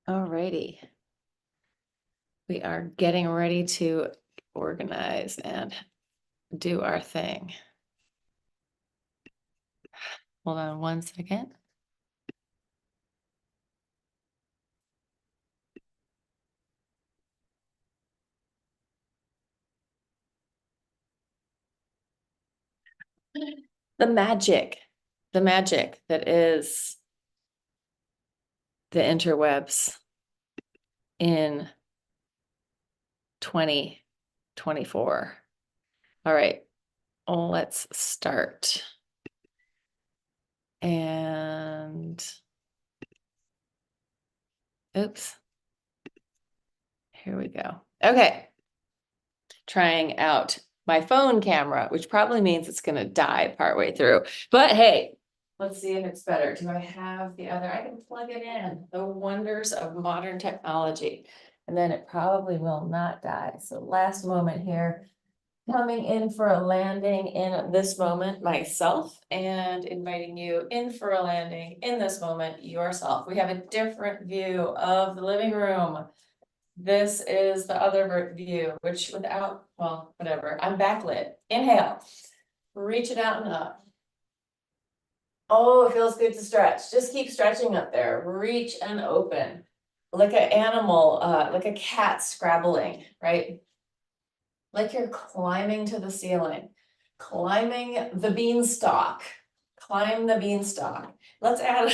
Alrighty. We are getting ready to organize and do our thing. Hold on one second. The magic that is the interwebs in 2024. All right, let's start. And oops, here we go. Okay, trying out my phone camera, which probably means it's going to die partway through. But hey, let's see if it's better. Do I have the other? I can plug it in. The wonders of modern technology. And then it probably will not die. So last moment here, coming in for a landing in this moment myself, and inviting you in for a landing in this moment yourself. We have a different view of the living room. This is the other view, which without, well, whatever, I'm backlit. Inhale, reach it out and up. Oh, it feels good to stretch. Just keep stretching up there. Reach and open. Like an animal, like a cat scrabbling, right? Like you're climbing to the ceiling, climbing the beanstalk. Climb the beanstalk. Let's add,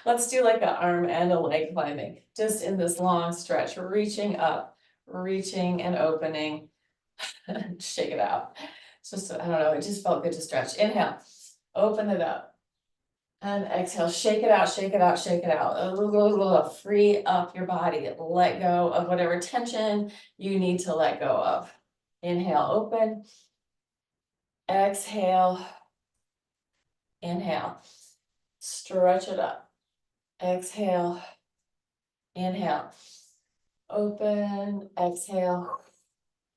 let's do like an arm and a leg climbing, just in this long stretch, reaching up, reaching and opening. Shake it out. It's just, I don't know, it just felt good to stretch. Inhale, open it up. And exhale, shake it out, shake it out, shake it out. Free up your body. Let go of whatever tension you need to let go of. Inhale, open. Exhale. Inhale. Stretch it up. Exhale. Inhale. Open. Exhale.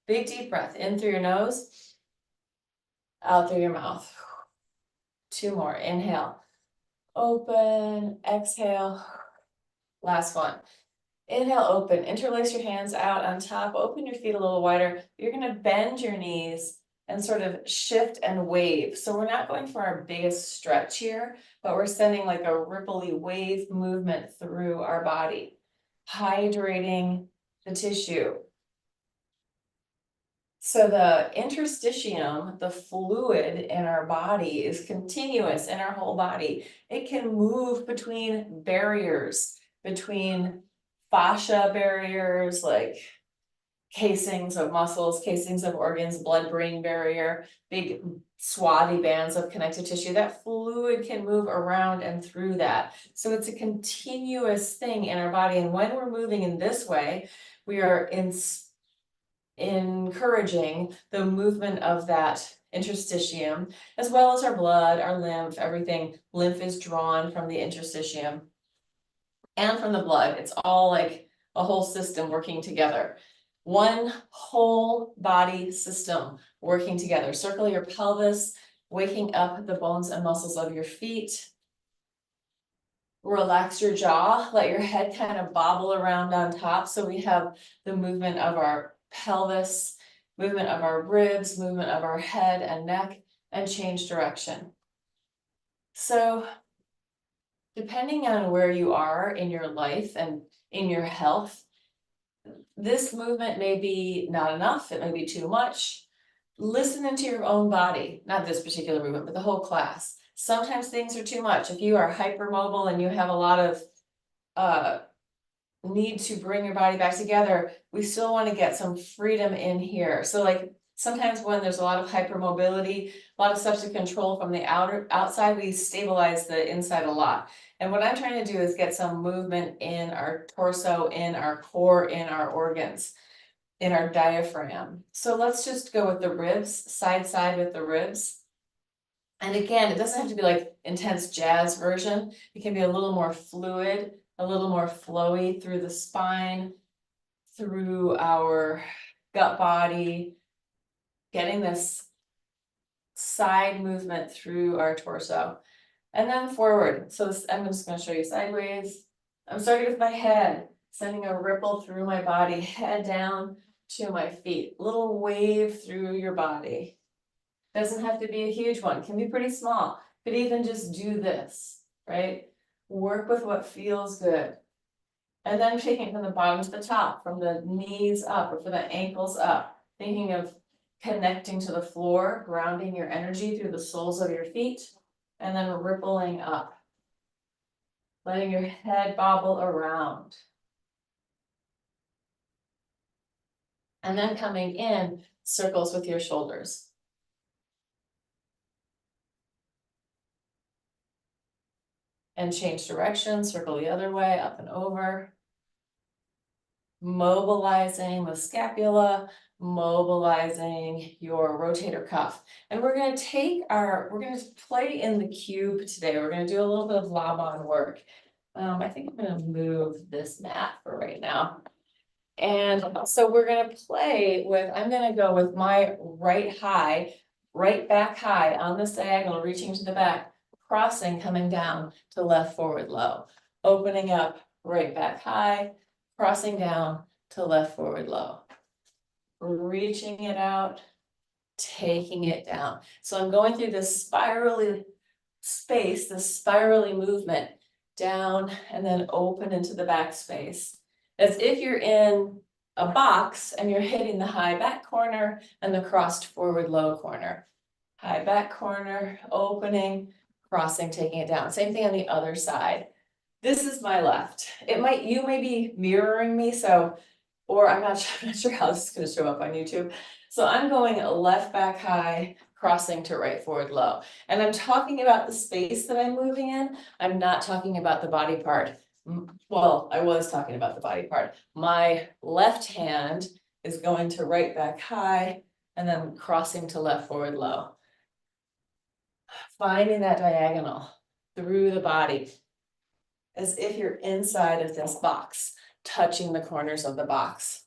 Big deep breath in through your nose, out through your mouth. Two more. Inhale. Open. Exhale. Last one. Inhale, open. Interlace your hands out on top. Open your feet a little wider. You're going to bend your knees and sort of shift and wave. So we're not going for our biggest stretch here, but we're sending like a ripply wave movement through our body, hydrating the tissue. So the interstitium, the fluid in our body, is continuous in our whole body. It can move between barriers, between fascia barriers, like casings of muscles, casings of organs, blood-brain barrier, big swathi bands of connective tissue. That fluid can move around and through that. So it's a continuous thing in our body. And when we're moving in this way, we are encouraging the movement of that interstitium, as well as our blood, our lymph, everything. Lymph is drawn from the interstitium and from the blood. It's all like a whole system working together. One whole body system working together. Circle your pelvis, waking up the bones and muscles of your feet. Relax your jaw, let your head kind of bobble around on top. So we have the movement of our pelvis, movement of our ribs, movement of our head and neck, and change direction. So depending on where you are in your life and in your health, this movement may be not enough, it may be too much. Listen into your own body, not this particular movement, but the whole class. Sometimes things are too much. If you are hypermobile and you have a lot of need to bring your body back together, we still want to get some freedom in here. So like sometimes when there's a lot of hypermobility, a lot of stuff to control from the outside, we stabilize the inside a lot. And what I'm trying to do is get some movement in our torso, in our core, in our organs, in our diaphragm. So let's just go with the ribs, side with the ribs. And again, it doesn't have to be like intense jazz version. It can be a little more fluid, a little more flowy through the spine, through our gut body, getting this side movement through our torso. And then forward. So this, I'm just going to show you sideways, I'm starting with my head, sending a ripple through my body, head down to my feet, little wave through your body. Doesn't have to be a huge one, can be pretty small, but even just do this, right? Work with what feels good. And then taking it from the bottom to the top, from the knees up or from the ankles up, thinking of connecting to the floor, grounding your energy through the soles of your feet, and then rippling up, letting your head bobble around. And then coming in circles with your shoulders. And change direction, circle the other way, up and over. Mobilizing the scapula, mobilizing your rotator cuff. And we're gonna play in the cube today. We're gonna do a little bit of lob-on work. I think I'm gonna move this mat for right now. And so we're gonna play with, I'm gonna go with my right back high on this diagonal, reaching to the back, crossing, coming down to left forward low, opening up, right back high, crossing down to left forward low, reaching it out, taking it down. So I'm going through this spirally space, this spirally movement down and then open into the back space. As if you're in a box and you're hitting the high back corner and the crossed forward low corner. High back corner, opening, crossing, taking it down. Same thing on the other side. This is my left. You may be mirroring me, so, or I'm not sure how this is gonna show up on YouTube. So I'm going left back high, crossing to right forward low. And I'm talking about the space that I'm moving in. I'm not talking about the body part. Well, I was talking about the body part. My left hand is going to right back high and then crossing to left forward low. Finding that diagonal through the body, as if you're inside of this box, touching the corners of the box.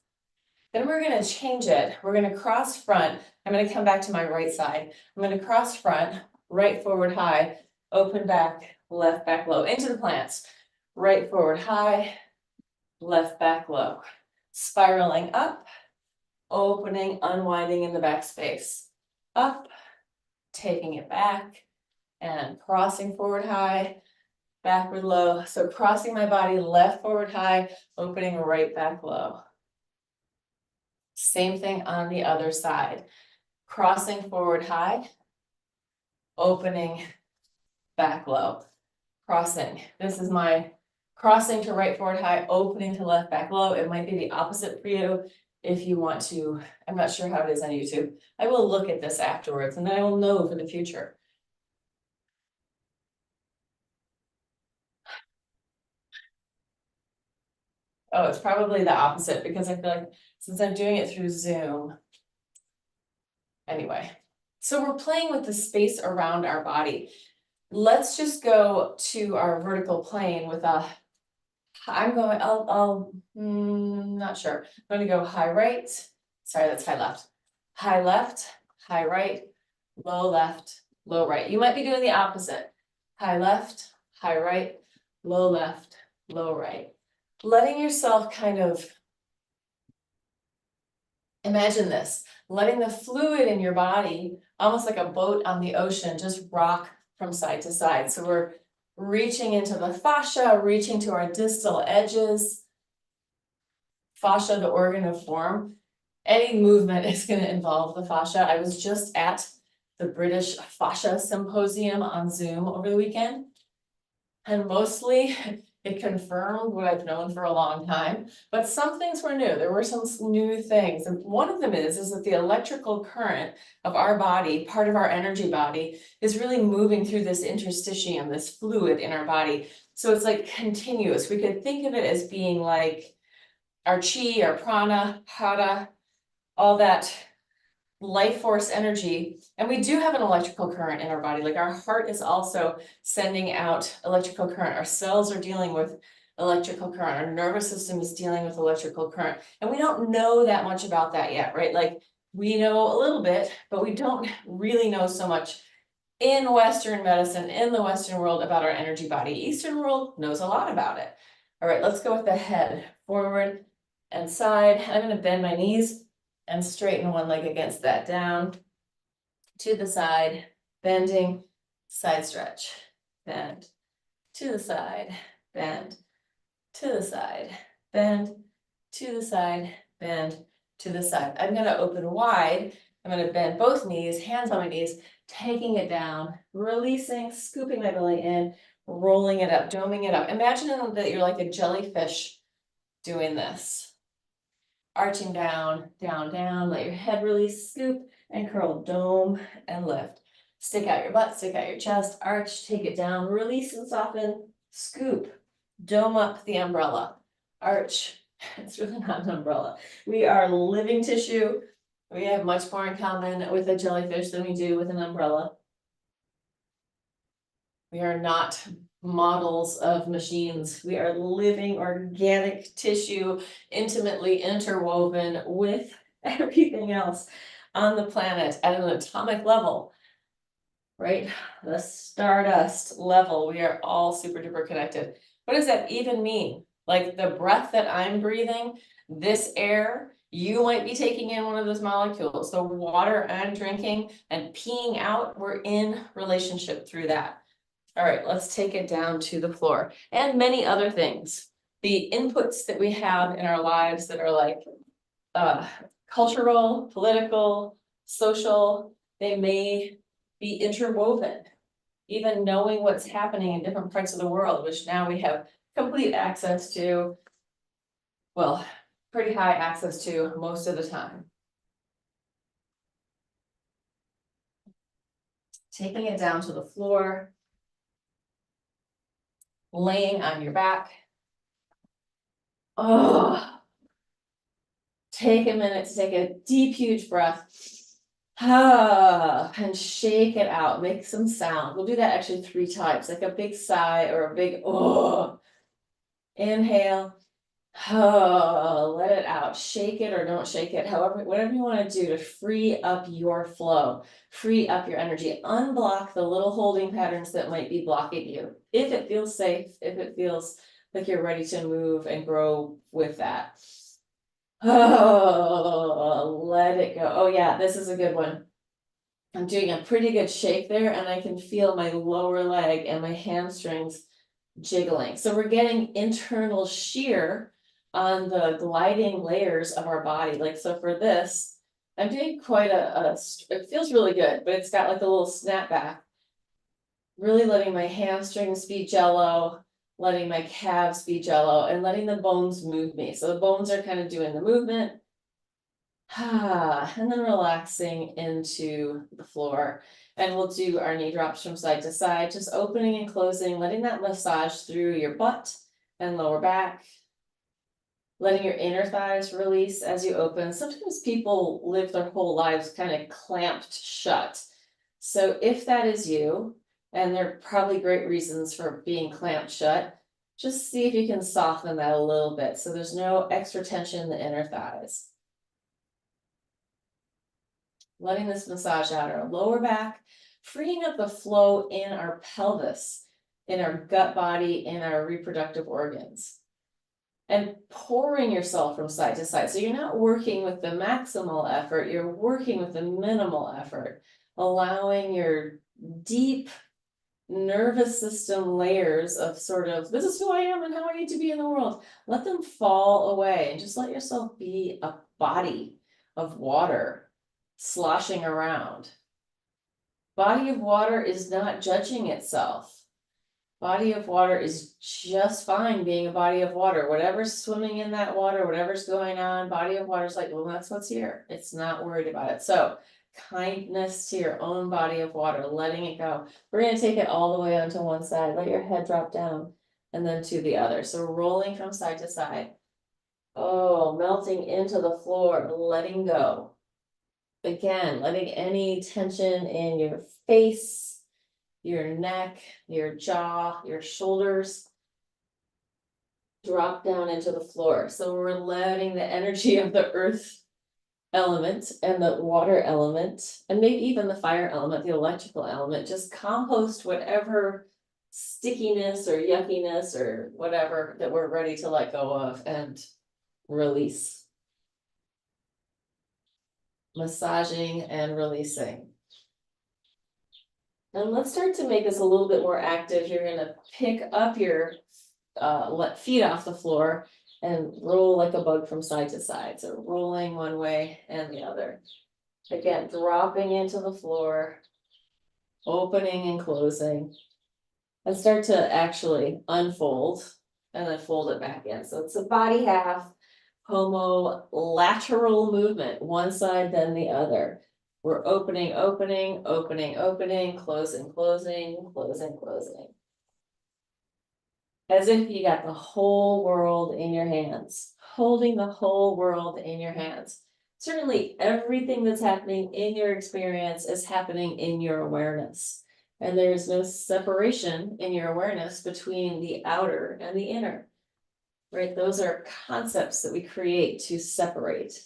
Then we're gonna change it. We're gonna cross front. I'm gonna come back to my right side. I'm gonna cross front, right forward high, open back, left back low, into the plants. Right forward high, left back low. Spiraling up, opening, unwinding in the back space. Up, taking it back, and crossing forward high, backward low. So crossing my body, left forward high, opening right back low. Same thing on the other side. Crossing forward high, opening back low. Crossing. This is my crossing to right forward high, opening to left back low. It might be the opposite for you if you want to. I'm not sure how it is on YouTube. I will look at this afterwards and then I will know for the future. Oh, it's probably the opposite because I feel like since I'm doing it through Zoom. Anyway, so we're playing with the space around our body. Let's just go to our vertical plane with a, not sure. I'm gonna go high right, sorry, that's high left. High right, low left, low right. You might be doing the opposite. High left, high right, low left, low right. Letting yourself kind of imagine this, letting the fluid in your body, almost like a boat on the ocean, just rock from side to side. So we're reaching into the fascia, reaching to our distal edges. Fascia, the organ of form. Any movement is going to involve the fascia. I was just at the British Fascia Symposium on Zoom over the weekend. And mostly it confirmed what I've known for a long time, but some things were new. There were some new things. And one of them is that the electrical current of our body, part of our energy body, is really moving through this interstitium, this fluid in our body. So it's like continuous. We could think of it as being like our chi, our prana, hara, all that life force energy. And we do have an electrical current in our body. Like our heart is also sending out electrical current. Our cells are dealing with electrical current. Our nervous system is dealing with electrical current. And we don't know that much about that yet, right? Like we know a little bit, but we don't really know so much in Western medicine, in the Western world about our energy body. Eastern world knows a lot about it. All right, let's go with the head, forward and side. I'm gonna bend my knees and straighten one leg against that, down to the side, bending, side stretch, bend, to the side, bend, to the side, bend, to the side, bend, to the side. I'm gonna open wide. I'm gonna bend both knees, hands on my knees, taking it down, releasing, scooping my belly in, rolling it up, doming it up. Imagine that you're like a jellyfish doing this. Arching down, down, down, let your head release, scoop and curl, dome and lift. Stick out your butt, stick out your chest, arch, take it down, release and soften, scoop, dome up the umbrella, arch. It's really not an umbrella. We are living tissue. We have much more in common with a jellyfish than we do with an umbrella. We are not models of machines. We are living organic tissue, intimately interwoven with everything else on the planet at an atomic level, right? The stardust level. We are all super duper connected. What does that even mean? Like the breath that I'm breathing, this air, you might be taking in one of those molecules. The water I'm drinking and peeing out, we're in relationship through that. All right, let's take it down to the floor and many other things. The inputs that we have in our lives that are like cultural, political, social, they may be interwoven. Even knowing what's happening in different parts of the world, which now we have complete access to, well, pretty high access to most of the time. Taking it down to the floor, laying on your back. Oh, take a minute to take a deep, huge breath. And shake it out, make some sound. We'll do that actually 3 times, like a big sigh or a big oh. Inhale. Let it out. Shake it or don't shake it. However, whatever you want to do to free up your flow, free up your energy, unblock the little holding patterns that might be blocking you. If it feels safe, if it feels like you're ready to move and grow with that. Oh, let it go. Oh yeah, this is a good one. I'm doing a pretty good shake there and I can feel my lower leg and my hamstrings jiggling. So we're getting internal shear on the gliding layers of our body. Like, so for this, I'm doing quite it feels really good, but it's got like a little snapback. Really letting my hamstrings be jello, letting my calves be jello, and letting the bones move me. So the bones are kind of doing the movement. And then relaxing into the floor. And we'll do our knee drops from side to side, just opening and closing, letting that massage through your butt and lower back. Letting your inner thighs release as you open. Sometimes people live their whole lives kind of clamped shut. So if that is you, and there are probably great reasons for being clamped shut, just see if you can soften that a little bit so there's no extra tension in the inner thighs. Letting this massage out our lower back, freeing up the flow in our pelvis, in our gut body, in our reproductive organs. And pouring yourself from side to side. So you're not working with the maximal effort, you're working with the minimal effort, allowing your deep nervous system layers of sort of, this is who I am and how I need to be in the world. Let them fall away and just let yourself be a body of water sloshing around. Body of water is not judging itself. Body of water is just fine being a body of water. Whatever's swimming in that water, whatever's going on, body of water is like, well, that's what's here. It's not worried about it. So kindness to your own body of water, letting it go. We're going to take it all the way onto one side. Let your head drop down and then to the other. So rolling from side to side. Oh, melting into the floor, letting go. Again, letting any tension in your face, your neck, your jaw, your shoulders drop down into the floor. So we're letting the energy of the earth element and the water element, and maybe even the fire element, the electrical element, just compost whatever stickiness or yuckiness or whatever that we're ready to let go of and release. Massaging and releasing. And let's start to make this a little bit more active. You're gonna pick up your feet off the floor and roll like a bug from side to side. So rolling one way and the other. Again, dropping into the floor, opening and closing. And start to actually unfold and then fold it back in. So it's a body half, homolateral movement, one side then the other. We're opening, opening, opening, opening, closing, closing, closing, closing. As if you got the whole world in your hands, holding the whole world in your hands. Certainly everything that's happening in your experience is happening in your awareness. And there's no separation in your awareness between the outer and the inner, right? Those are concepts that we create to separate.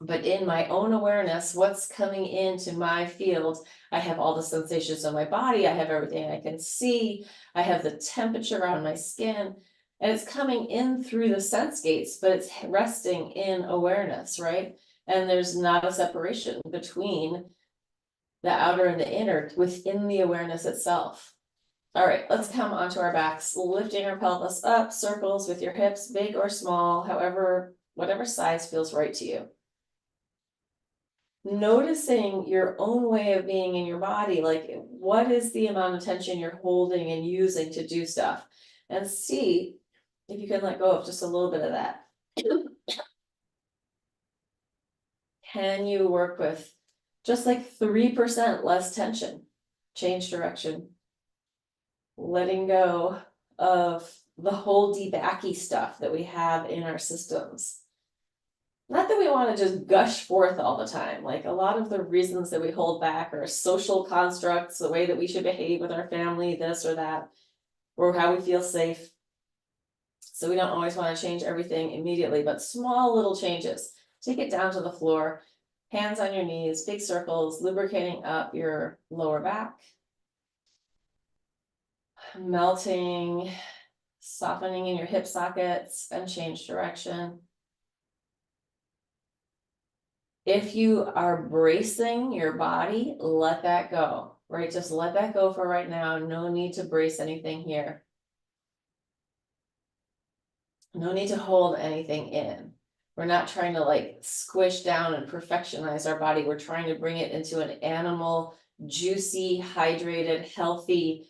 But in my own awareness, what's coming into my field, I have all the sensations of my body, I have everything I can see, I have the temperature on my skin, and it's coming in through the sense gates, but it's resting in awareness, right? And there's not a separation between the outer and the inner within the awareness itself. All right, let's come onto our backs, lifting our pelvis up, circles with your hips, big or small, however, whatever size feels right to you. Noticing your own way of being in your body, like what is the amount of tension you're holding and using to do stuff, and see if you can let go of just a little bit of that. Can you work with just like 3% less tension? Change direction. Letting go of the whole debacky stuff that we have in our systems. Not that we want to just gush forth all the time. Like a lot of the reasons that we hold back are social constructs, the way that we should behave with our family, this or that, or how we feel safe. So we don't always want to change everything immediately, but small little changes. Take it down to the floor, hands on your knees, big circles, lubricating up your lower back. Melting, softening in your hip sockets, and change direction. If you are bracing your body, let that go, right? Just let that go for right now. No need to brace anything here. No need to hold anything in. We're not trying to like squish down and perfectionize our body. We're trying to bring it into an animal, juicy, hydrated, healthy,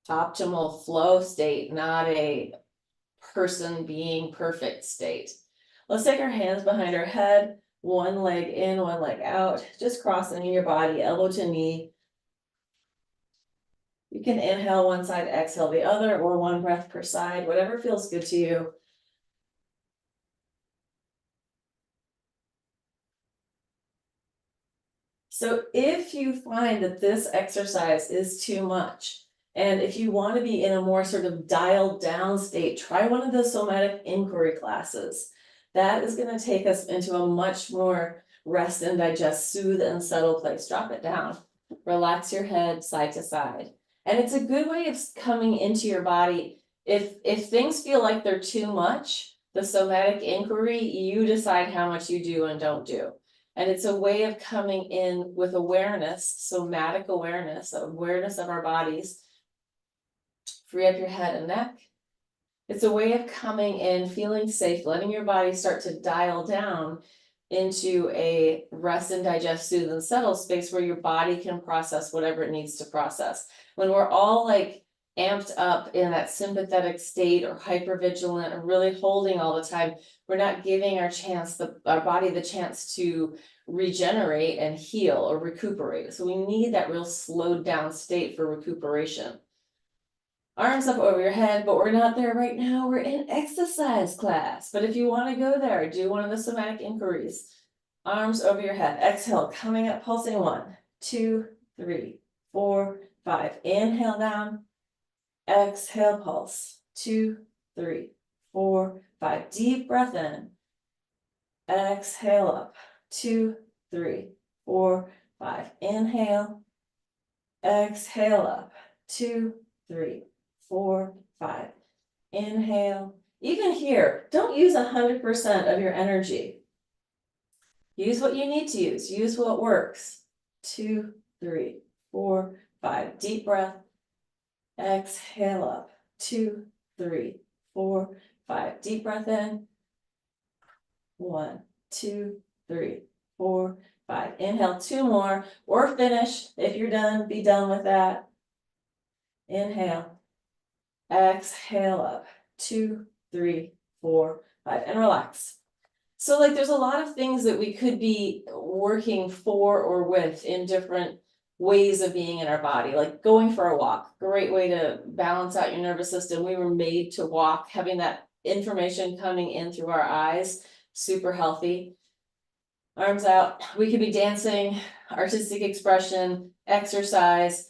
optimal flow state, not a person being perfect state. Let's take our hands behind our head, one leg in, one leg out, just crossing your body, elbow to knee. You can inhale one side, exhale the other, or one breath per side, whatever feels good to you. So if you find that this exercise is too much, and if you want to be in a more sort of dialed down state, try one of the somatic inquiry classes. That is going to take us into a much more rest and digest, soothe and settle place. Drop it down, relax your head side to side. And it's a good way of coming into your body. If things feel like they're too much, the somatic inquiry, you decide how much you do and don't do. And it's a way of coming in with awareness, somatic awareness of our bodies. Free up your head and neck. It's a way of coming in, feeling safe, letting your body start to dial down into a rest and digest, soothe and settle space where your body can process whatever it needs to process. When we're all like amped up in that sympathetic state or hypervigilant and really holding all the time, we're not giving our body the chance to regenerate and heal or recuperate. So we need that real slowed down state for recuperation. Arms up over your head, but we're not there right now. We're in exercise class. But if you want to go there, do one of the somatic inquiries. Arms over your head. Exhale, coming up, pulsing 1, 2, 3, 4, 5. Inhale down. Exhale, pulse. 2, 3, 4, 5. Deep breath in. Exhale up. 2, 3, 4, 5. Inhale. Exhale up. 2, 3, 4, 5. Inhale. Even here, don't use 100% of your energy. Use what you need to use. Use what works. 2, 3, 4, 5. Deep breath. Exhale up. 2, 3, 4, 5. Deep breath in. 1, 2, 3, 4, 5. Inhale 2 more or finish. If you're done, be done with that. Inhale. Exhale up. 2, 3, 4, 5. And relax. So like there's a lot of things that we could be working for or with in different ways of being in our body, like going for a walk, great way to balance out your nervous system. We were made to walk, having that information coming in through our eyes, super healthy. Arms out, we could be dancing, artistic expression, exercise.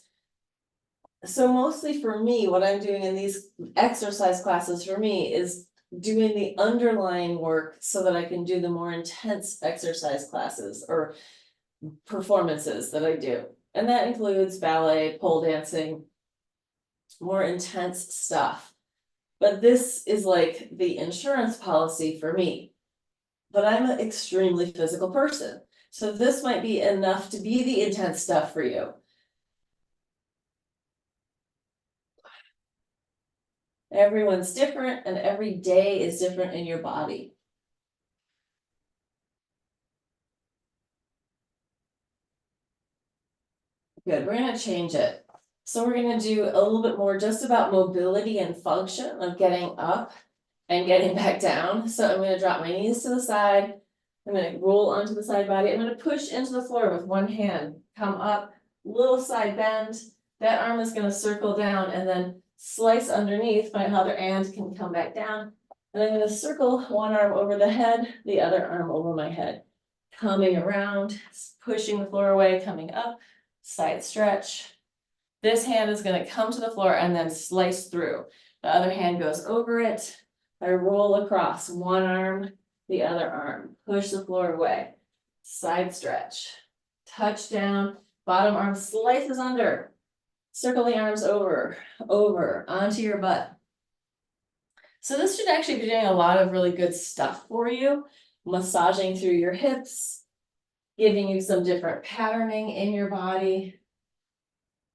So mostly for me, what I'm doing in these exercise classes for me is doing the underlying work so that I can do the more intense exercise classes or performances that I do. And that includes ballet, pole dancing, more intense stuff. But this is like the insurance policy for me. But I'm an extremely physical person. So this might be enough to be the intense stuff for you. Everyone's different and every day is different in your body. Good, we're gonna change it. So we're gonna do a little bit more just about mobility and function of getting up and getting back down. So I'm gonna drop my knees to the side. I'm gonna roll onto the side body. I'm gonna push into the floor with one hand, come up, little side bend. That arm is gonna circle down and then slice underneath. My other hand can come back down. And I'm gonna circle one arm over the head, the other arm over my head. Coming around, pushing the floor away, coming up, side stretch. This hand is gonna come to the floor and then slice through. The other hand goes over it. I roll across one arm, the other arm, push the floor away, side stretch, touch down, bottom arm slices under, circle the arms over, onto your butt. So this should actually be doing a lot of really good stuff for you, massaging through your hips, giving you some different patterning in your body,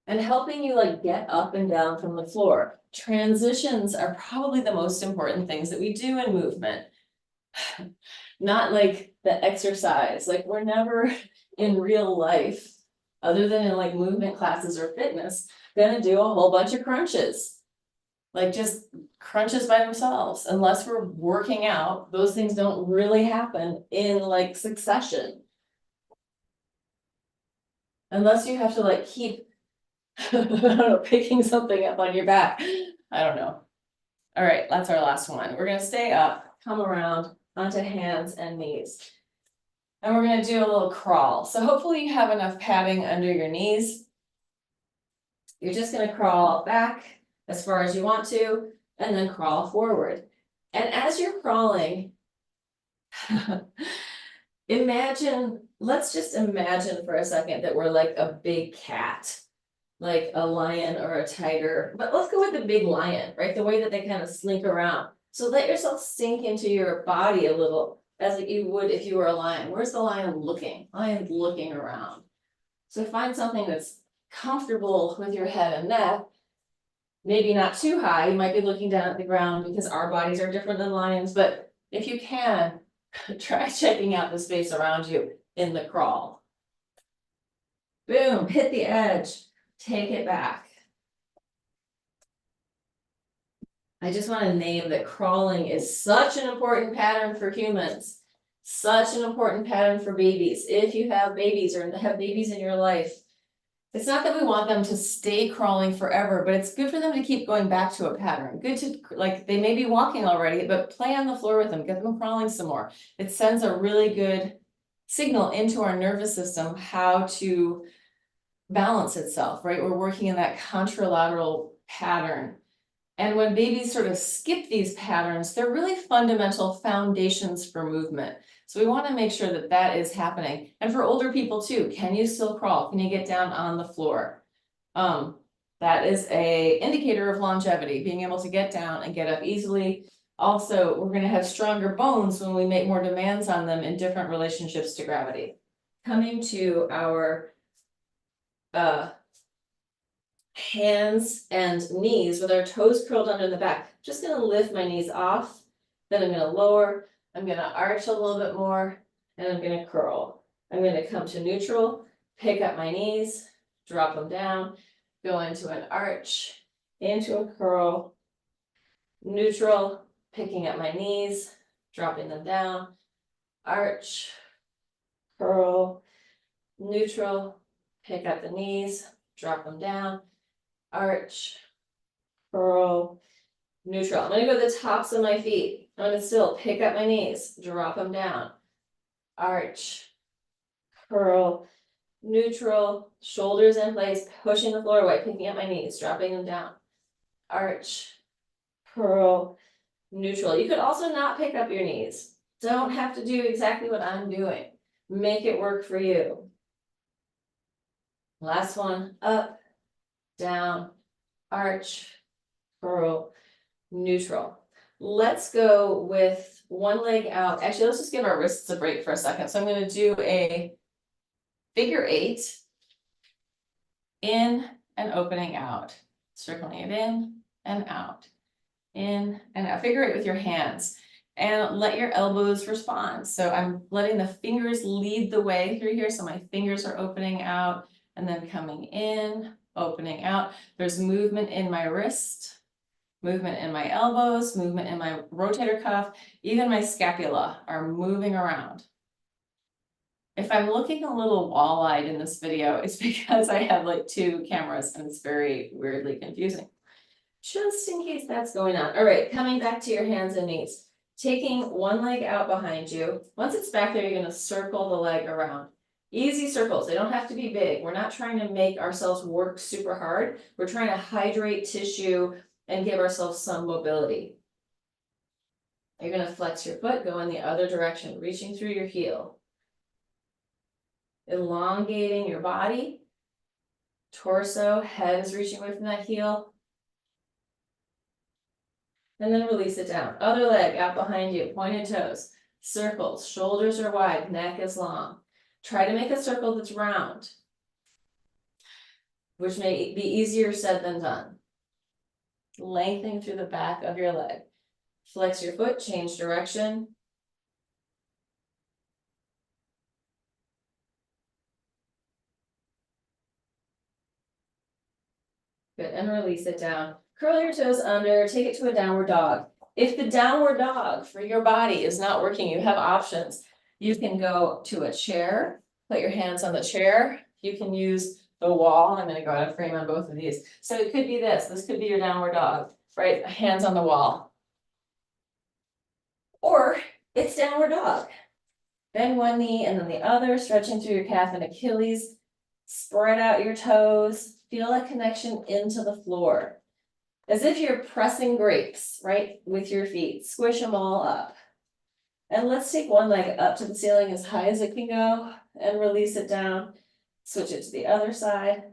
and helping you like get up and down from the floor. Transitions are probably the most important things that we do in movement. Not like the exercise, like we're never in real life, other than in like movement classes or fitness, gonna do a whole bunch of crunches. Like just crunches by themselves, unless we're working out, those things don't really happen in like succession. Unless you have to like keep I don't know, picking something up on your back. I don't know. All right, that's our last one. We're gonna stay up, come around onto hands and knees. And we're gonna do a little crawl. So hopefully you have enough padding under your knees. You're just gonna crawl back as far as you want to, and then crawl forward. And as you're crawling, let's just imagine for a second that we're like a big cat. Like a lion or a tiger, but let's go with the big lion, right? The way that they kind of slink around. So let yourself sink into your body a little, as you would if you were a lion. Where's the lion looking? Lion's looking around. So find something that's comfortable with your head and neck. Maybe not too high. You might be looking down at the ground because our bodies are different than lions, but if you can, try checking out the space around you in the crawl. Boom, hit the edge. Take it back. I just want to name that crawling is such an important pattern for humans, such an important pattern for babies. If you have babies or have babies in your life, it's not that we want them to stay crawling forever, but it's good for them to keep going back to a pattern. Good to, like, they may be walking already, but play on the floor with them, get them crawling some more. It sends a really good signal into our nervous system how to balance itself, right? We're working in that contralateral pattern. And when babies sort of skip these patterns, they're really fundamental foundations for movement. So we want to make sure that that is happening. And for older people too, can you still crawl? Can you get down on the floor? That is a indicator of longevity, being able to get down and get up easily. Also, we're gonna have stronger bones when we make more demands on them in different relationships to gravity. Coming to our hands and knees with our toes curled under the back. Just gonna lift my knees off, then I'm gonna lower, I'm gonna arch a little bit more, and I'm gonna curl. I'm gonna come to neutral, pick up my knees, drop them down, go into an arch, into a curl, neutral, picking up my knees, dropping them down, arch, curl, neutral, pick up the knees, drop them down, arch, curl, neutral. I'm gonna go to the tops of my feet. I'm gonna still pick up my knees, drop them down, arch, curl, neutral, shoulders in place, pushing the floor away, picking up my knees, dropping them down, arch, curl, neutral. You could also not pick up your knees. Don't have to do exactly what I'm doing. Make it work for you. Last one, up, down, arch, curl, neutral. Let's go with one leg out. Actually, let's just give our wrists a break for a second. So I'm going to do a figure 8, in and opening out, circling it in and out, in and out. Figure 8 with your hands and let your elbows respond. So I'm letting the fingers lead the way through here. So my fingers are opening out and then coming in, opening out. There's movement in my wrist, movement in my elbows, movement in my rotator cuff, even my scapula are moving around. If I'm looking a little wall-eyed in this video, it's because I have like 2 cameras and it's very weirdly confusing. Just in case that's going on. All right, coming back to your hands and knees. Taking one leg out behind you. Once it's back there, you're gonna circle the leg around. Easy circles, they don't have to be big. We're not trying to make ourselves work super hard. We're trying to hydrate tissue and give ourselves some mobility. You're gonna flex your foot, go in the other direction, reaching through your heel. Elongating your body. Torso, head is reaching away from that heel. And then release it down. Other leg out behind you, pointed toes. Circles, shoulders are wide, neck is long. Try to make a circle that's round, which may be easier said than done. Lengthening through the back of your leg. Flex your foot, change direction. Good, and release it down. Curl your toes under, take it to a downward dog. If the downward dog for your body is not working, you have options. You can go to a chair, put your hands on the chair. You can use the wall. I'm gonna go out of frame on both of these. So it could be this could be your downward dog, right? Hands on the wall. Or it's downward dog. Bend one knee and then the other, stretching through your calf and Achilles. Spread out your toes, feel a connection into the floor. As if you're pressing grapes, right, with your feet. Squish them all up. And let's take one leg up to the ceiling as high as it can go and release it down. Switch it to the other side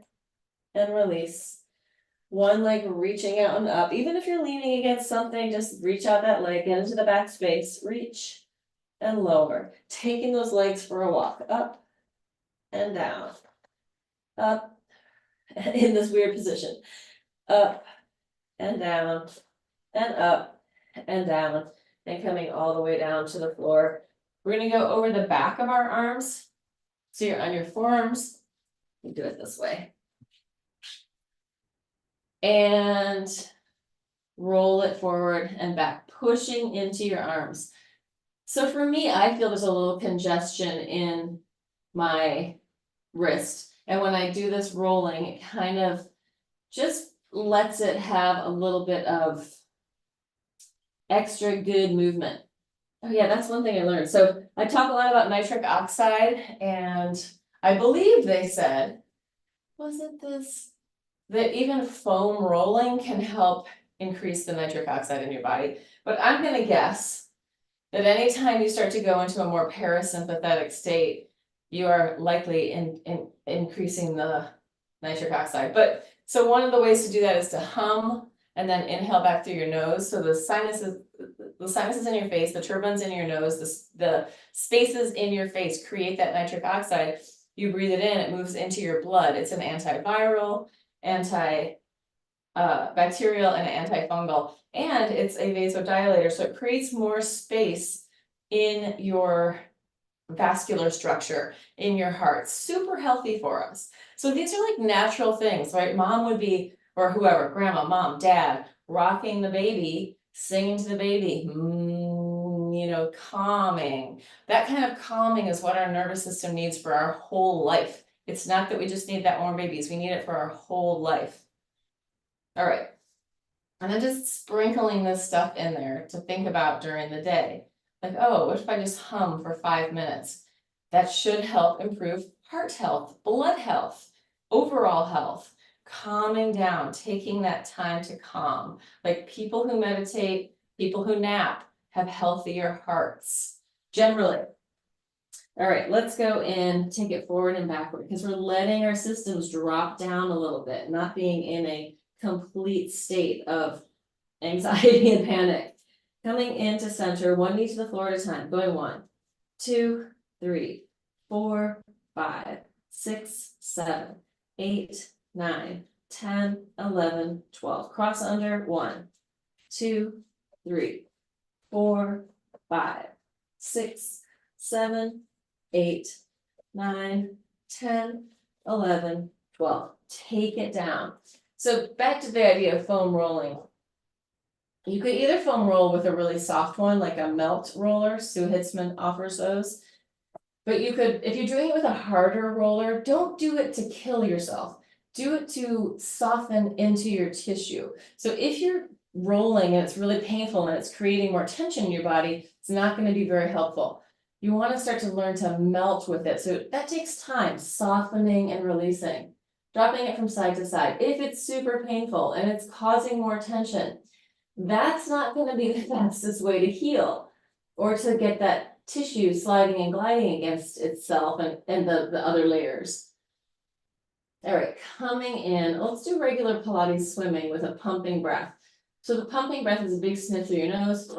and release. One leg reaching out and up. Even if you're leaning against something, just reach out that leg, get into the back space, reach and lower. Taking those legs for a walk, up and down. Up, in this weird position, up and down, and up and down, and coming all the way down to the floor. We're gonna go over the back of our arms. So you're on your forearms, you do it this way. And roll it forward and back, pushing into your arms. So for me, I feel there's a little congestion in my wrist. And when I do this rolling, it kind of just lets it have a little bit of extra good movement. Oh yeah, that's one thing I learned. So I talk a lot about nitric oxide, and I believe they said, was it this, that even foam rolling can help increase the nitric oxide in your body. But I'm gonna guess that anytime you start to go into a more parasympathetic state, you are likely increasing the nitric oxide. But so one of the ways to do that is to hum and then inhale back through your nose. So the sinuses in your face, the turbines in your nose, the spaces in your face create that nitric oxide. You breathe it in, it moves into your blood. It's an antiviral, bacterial, and antifungal, and it's a vasodilator. So it creates more space in your vascular structure in your heart. Super healthy for us. So these are like natural things, right? Mom would be, or whoever, grandma, mom, dad, rocking the baby, singing to the baby, calming. That kind of calming is what our nervous system needs for our whole life. It's not that we just need that warm babies, we need it for our whole life. All right. And then just sprinkling this stuff in there to think about during the day. Like, oh, what if I just hum for 5 minutes? That should help improve heart health, blood health, overall health, calming down, taking that time to calm. Like people who meditate, people who nap have healthier hearts, generally. All right, let's go in, take it forward and backward because we're letting our systems drop down a little bit, not being in a complete state of anxiety and panic. Coming into center, 1 knee to the floor at a time, going 1, 2, 3, 4, 5, 6, 7, 8, 9, 10, 11, 12. Cross under, 1, 2, 3, 4, 5, 6, 7, 8, 9, 10, 11, 12. Take it down. So back to the idea of foam rolling. You could either foam roll with a really soft one, like a melt roller. Sue Hitzman offers those. But you could, if you're doing it with a harder roller, don't do it to kill yourself. Do it to soften into your tissue. So if you're rolling and it's really painful and it's creating more tension in your body, it's not going to be very helpful. You want to start to learn to melt with it. So that takes time, softening and releasing, dropping it from side to side. If it's super painful and it's causing more tension, that's not going to be the fastest way to heal or to get that tissue sliding and gliding against itself and the other layers. All right, coming in, let's do regular Pilates swimming with a pumping breath. So the pumping breath is a big sniff through your nose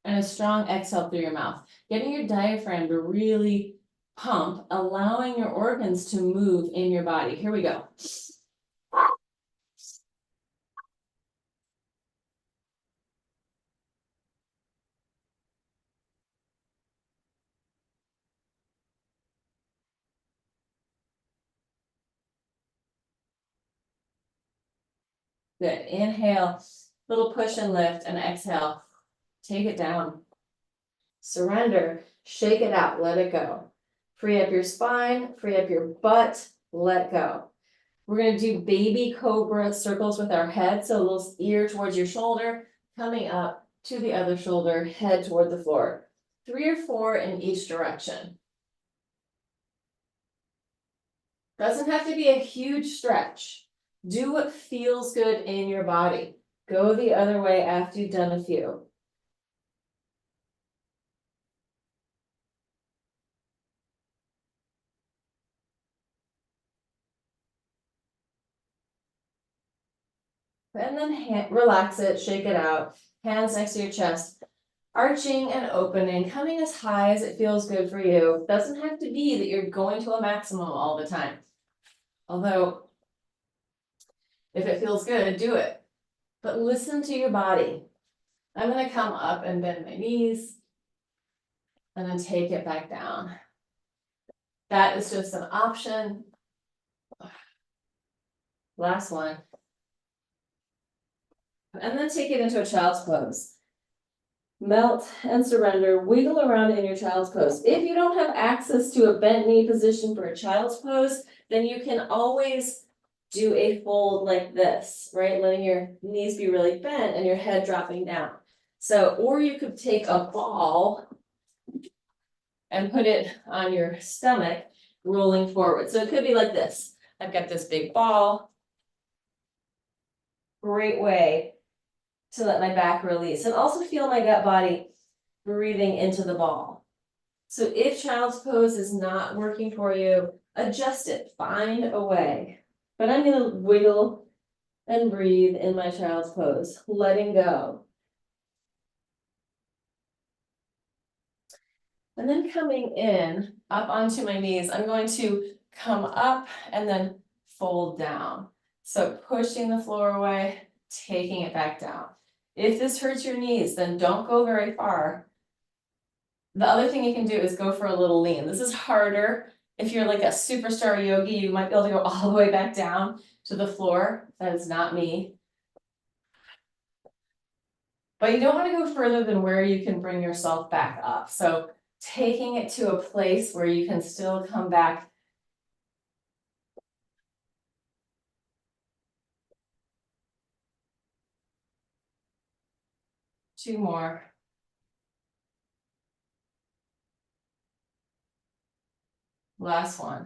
and a strong exhale through your mouth, getting your diaphragm to really pump, allowing your organs to move in your body. Here we go. Good. Inhale, little push and lift, and exhale. Take it down. Surrender. Shake it out. Let it go. Free up your spine. Free up your butt. Let go. We're going to do baby cobra circles with our head. So a little ear towards your shoulder, coming up to the other shoulder, head toward the floor. 3 or 4 in each direction. Doesn't have to be a huge stretch. Do what feels good in your body. Go the other way after you've done a few. And then relax it, shake it out. Hands next to your chest. Arching and opening, coming as high as it feels good for you. Doesn't have to be that you're going to a maximum all the time. Although, if it feels good, do it. But listen to your body. I'm going to come up and bend my knees. And then take it back down. That is just an option. Last one. And then take it into a child's pose. Melt and surrender, wiggle around in your child's pose. If you don't have access to a bent knee position for a child's pose, then you can always do a fold like this, right? Letting your knees be really bent and your head dropping down. So, or you could take a ball and put it on your stomach, rolling forward. So it could be like this. I've got this big ball. Great way to let my back release and also feel my gut body breathing into the ball. So if child's pose is not working for you, adjust it, find a way. But I'm gonna wiggle and breathe in my child's pose, letting go. And then coming in, up onto my knees, I'm going to come up and then fold down. So pushing the floor away, taking it back down. If this hurts your knees, then don't go very far. The other thing you can do is go for a little lean. This is harder. If you're like a superstar yogi, you might be able to go all the way back down to the floor. That is not me. But you don't want to go further than where you can bring yourself back up. So taking it to a place where you can still come back. Two more. Last one.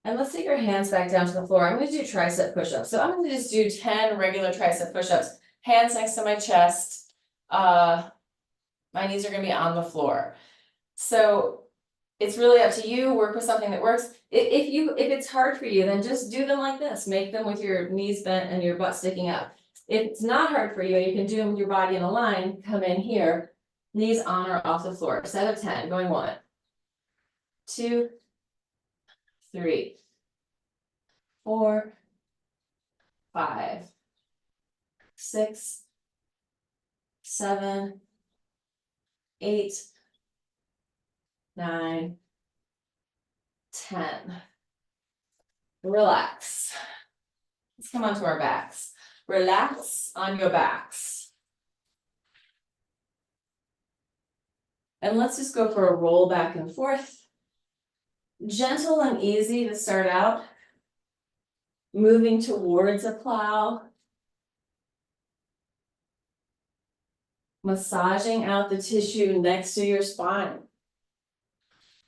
And let's take your hands back down to the floor. I'm going to do tricep push-ups. So I'm going to just do 10 regular tricep push-ups, hands next to my chest. My knees are going to be on the floor. So it's really up to you. Work with something that works. If it's hard for you, then just do them like this. Make them with your knees bent and your butt sticking up. If it's not hard for you, you can do them with your body in a line. Come in here, knees on or off the floor. Set of 10, going 1, 2, 3, 4, 5, 6, 7, 8, 9, 10. Relax. Let's come onto our backs. Relax on your backs. And let's just go for a roll back and forth. Gentle and easy to start out. Moving towards a plow. Massaging out the tissue next to your spine.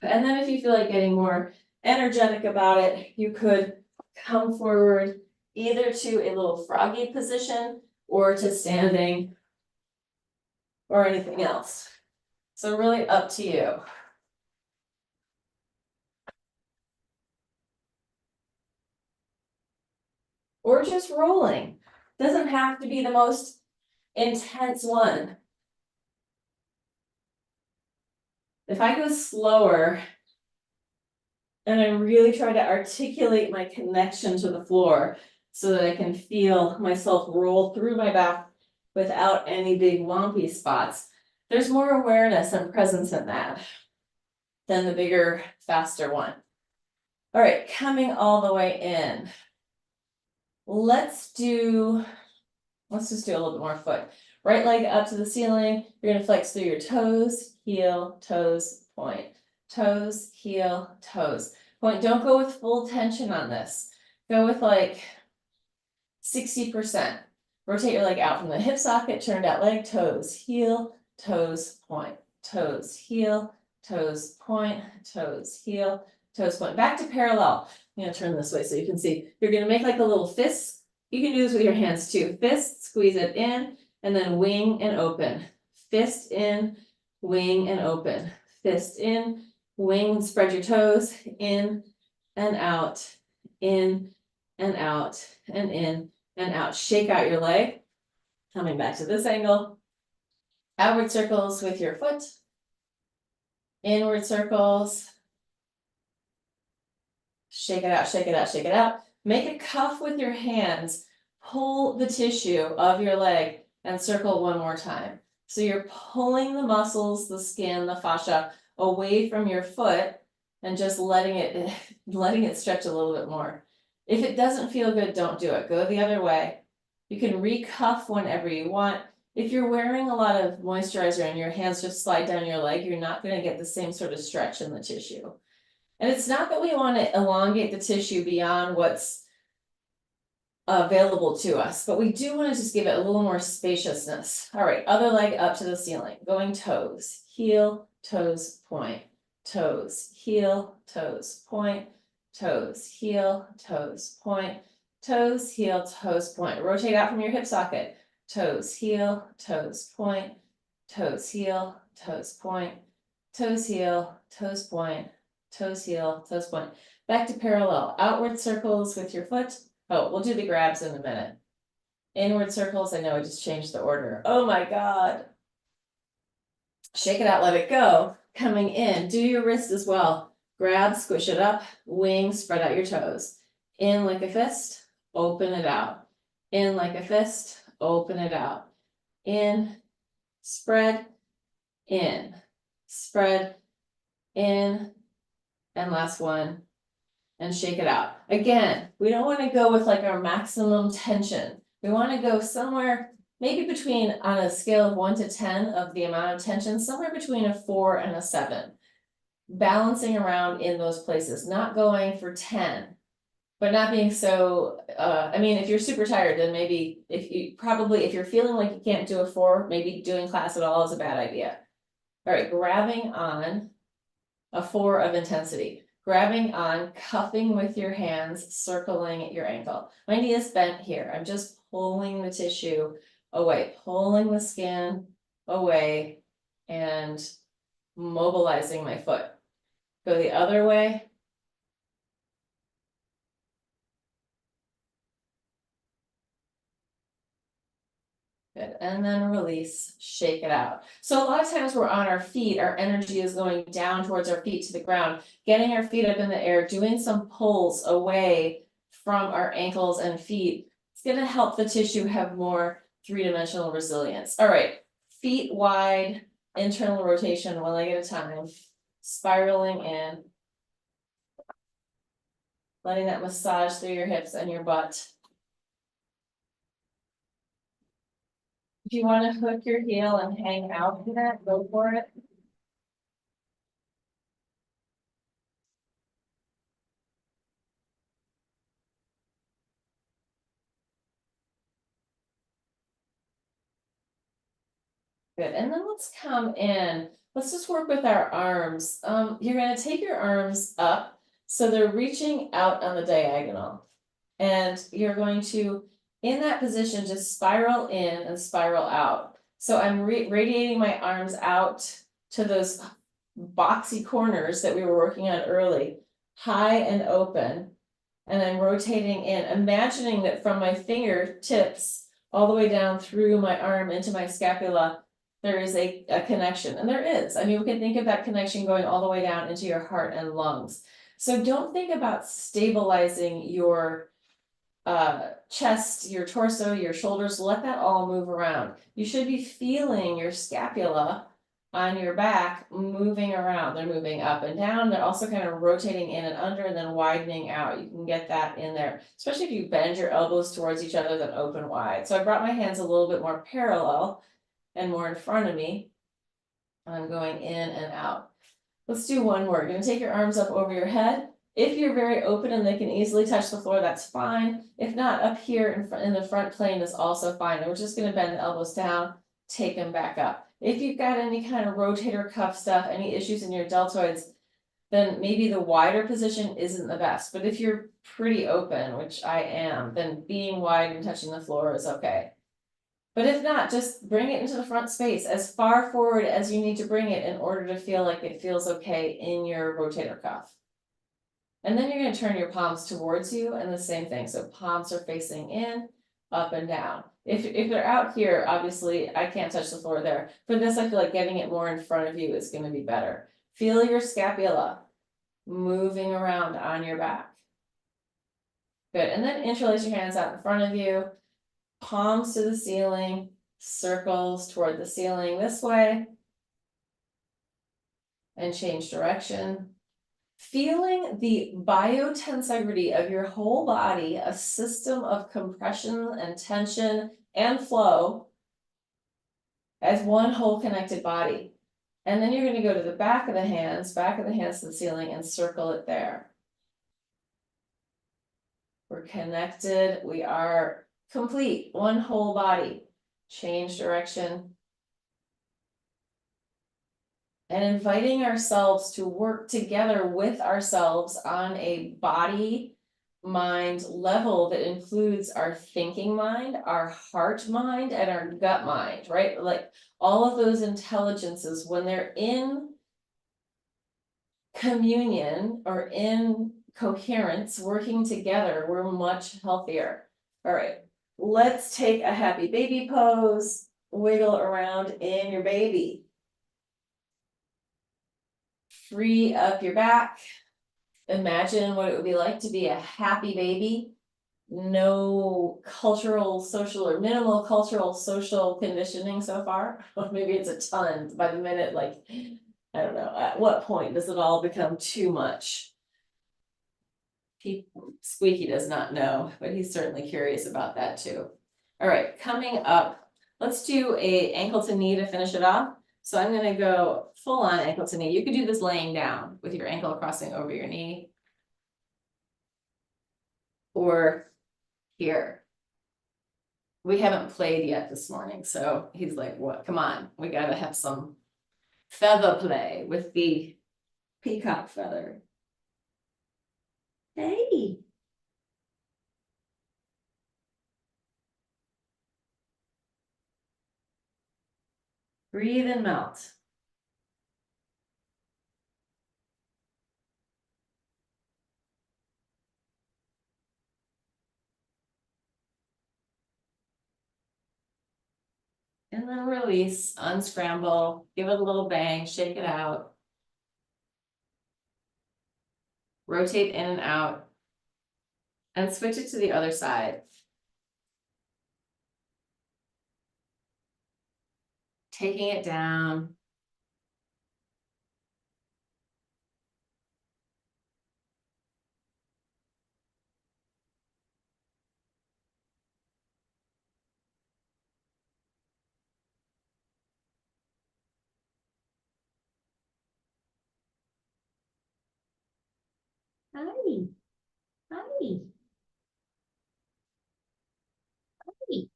And then if you feel like getting more energetic about it, you could come forward either to a little froggy position or to standing or anything else. So really up to you. Or just rolling. Doesn't have to be the most intense one. If I go slower and I really try to articulate my connection to the floor so that I can feel myself roll through my back without any big wompy spots, there's more awareness and presence in that than the bigger, faster one. All right, coming all the way in. Let's just do a little bit more foot. Right leg up to the ceiling. You're gonna flex through your toes, heel, toes, point. Toes, heel, toes. Point. Don't go with full tension on this. Go with like 60%. Rotate your leg out from the hip socket, turned out leg, toes, heel, toes, point. Toes, heel, toes, point, toes, heel, toes, point. Back to parallel. I'm gonna turn this way so you can see. You're gonna make like a little fist. You can do this with your hands too. Fist, squeeze it in, and then wing and open. Fist in, wing and open. Fist in, wing, spread your toes, in and out, in and out, and in and out. Shake out your leg. Coming back to this angle. Outward circles with your foot. Inward circles. Shake it out, shake it out, shake it out. Make a cuff with your hands. Pull the tissue of your leg and circle one more time. So you're pulling the muscles, the skin, the fascia away from your foot and just letting it stretch a little bit more. If it doesn't feel good, don't do it. Go the other way. You can recuff whenever you want. If you're wearing a lot of moisturizer and your hands just slide down your leg, you're not going to get the same sort of stretch in the tissue. And it's not that we want to elongate the tissue beyond what's available to us, but we do want to just give it a little more spaciousness. All right, other leg up to the ceiling, going toes, heel, toes, point, toes, heel, toes, point, toes, heel, toes, point, toes, heel, toes, point. Rotate out from your hip socket. Toes, heel, toes, point, toes, heel, toes, point, toes, heel, toes, point, toes heel, toes point. Back to parallel, outward circles with your foot. Oh, we'll do the grabs in a minute. Inward circles, I know I just changed the order. Oh my God. Shake it out, let it go. Coming in, do your wrist as well. Grab, squish it up, wing, spread out your toes. In like a fist, open it out. In like a fist, open it out. In, spread, in, spread, in, and last one, and shake it out. Again, we don't want to go with like our maximum tension. We want to go somewhere, maybe between, on a scale of 1 to 10 of the amount of tension, somewhere between a 4 and a 7. Balancing around in those places, not going for 10, but not being so, I mean, if you're super tired, then maybe if you're feeling like you can't do a 4, maybe doing class at all is a bad idea. All right, grabbing on a 4 of intensity. Grabbing on, cuffing with your hands, circling your ankle. My knee is bent here. I'm just pulling the tissue away, pulling the skin away, and mobilizing my foot. Go the other way. Good, and then release, shake it out. So a lot of times we're on our feet, our energy is going down towards our feet to the ground, getting our feet up in the air, doing some pulls away from our ankles and feet. It's gonna help the tissue have more three-dimensional resilience. All right, feet wide, internal rotation, one leg at a time, spiraling in. Letting that massage through your hips and your butt. If you want to hook your heel and hang out to that, go for it. Good, and then let's come in. Let's just work with our arms. You're gonna take your arms up, so they're reaching out on the diagonal. And you're going to, in that position, just spiral in and spiral out. So I'm radiating my arms out to those boxy corners that we were working on early, high and open. And I'm rotating in, imagining that from my fingertips all the way down through my arm into my scapula, there is a connection, and there is. I mean, we can think of that connection going all the way down into your heart and lungs. So don't think about stabilizing your chest, your torso, your shoulders, let that all move around. You should be feeling your scapula on your back moving around. They're moving up and down. They're also kind of rotating in and under and then widening out. You can get that in there, especially if you bend your elbows towards each other, then open wide. So I brought my hands a little bit more parallel and more in front of me. I'm going in and out. Let's do one more. You're gonna take your arms up over your head. If you're very open and they can easily touch the floor, that's fine. If not, up here in the front plane is also fine. And we're just gonna bend the elbows down, take them back up. If you've got any kind of rotator cuff stuff, any issues in your deltoids, then maybe the wider position isn't the best. But if you're pretty open, which I am, then being wide and touching the floor is okay. But if not, just bring it into the front space as far forward as you need to bring it in order to feel like it feels okay in your rotator cuff. And then you're going to turn your palms towards you and the same thing. So palms are facing in, up and down. If they're out here, obviously I can't touch the floor there. For this, I feel like getting it more in front of you is going to be better. Feel your scapula moving around on your back. Good, and then interlace your hands out in front of you. Palms to the ceiling, circles toward the ceiling this way. And change direction. Feeling the biotensegrity of your whole body, a system of compression and tension and flow as one whole connected body. And then you're going to go to the back of the hands to the ceiling and circle it there. We're connected, we are complete, one whole body. Change direction. And inviting ourselves to work together with ourselves on a body mind level that includes our thinking mind, our heart mind, and our gut mind, right? Like all of those intelligences, when they're in communion or in coherence, working together, we're much healthier. All right, let's take a happy baby pose, wiggle around in your baby. Free up your back. Imagine what it would be like to be a happy baby. No cultural, social, or minimal cultural, social conditioning so far. Maybe it's a ton by the minute, like, I don't know, at what point does it all become too much? Squeaky does not know, but he's certainly curious about that too. All right, coming up, let's do a ankle to knee to finish it off. So I'm gonna go full on ankle to knee. You could do this laying down with your ankle crossing over your knee. Or here. We haven't played yet this morning, so he's like, what? Come on, we gotta have some feather play with the peacock feather. Hey. Breathe and melt. And then release, unscramble, give it a little bang, shake it out. Rotate in and out. And switch it to the other side. Taking it down. Hi. Hi. Hi.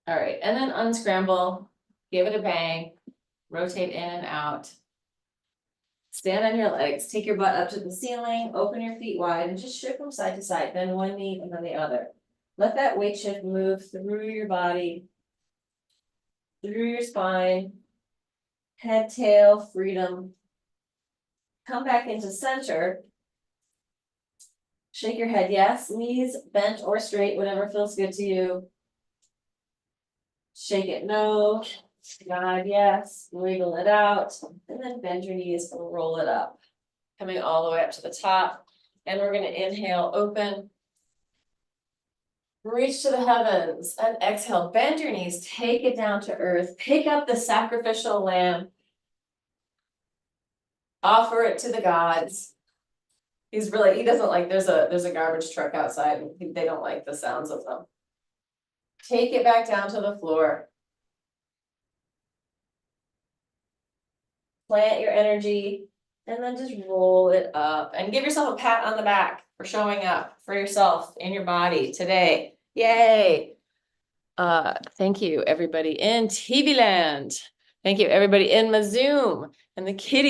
All right, and then unscramble, give it a bang, rotate in and out. Stand on your legs, take your butt up to the ceiling, open your feet wide and just shift from side to side, then one knee and then the other. Let that weight shift move through your body, through your spine, head, tail, freedom. Come back into center. Shake your head, yes, knees bent or straight, whatever feels good to you. Shake it, no. God, yes, wiggle it out, and then bend your knees and roll it up. Coming all the way up to the top, and we're gonna inhale, open. Reach to the heavens, and exhale, bend your knees, take it down to earth, pick up the sacrificial lamb. Offer it to the gods. He doesn't like, there's a garbage truck outside, and they don't like the sounds of them. Take it back down to the floor. Plant your energy, and then just roll it up and give yourself a pat on the back for showing up for yourself in your body today. Yay. Thank you everybody in TV land. Thank you everybody in my Zoom and the kitty.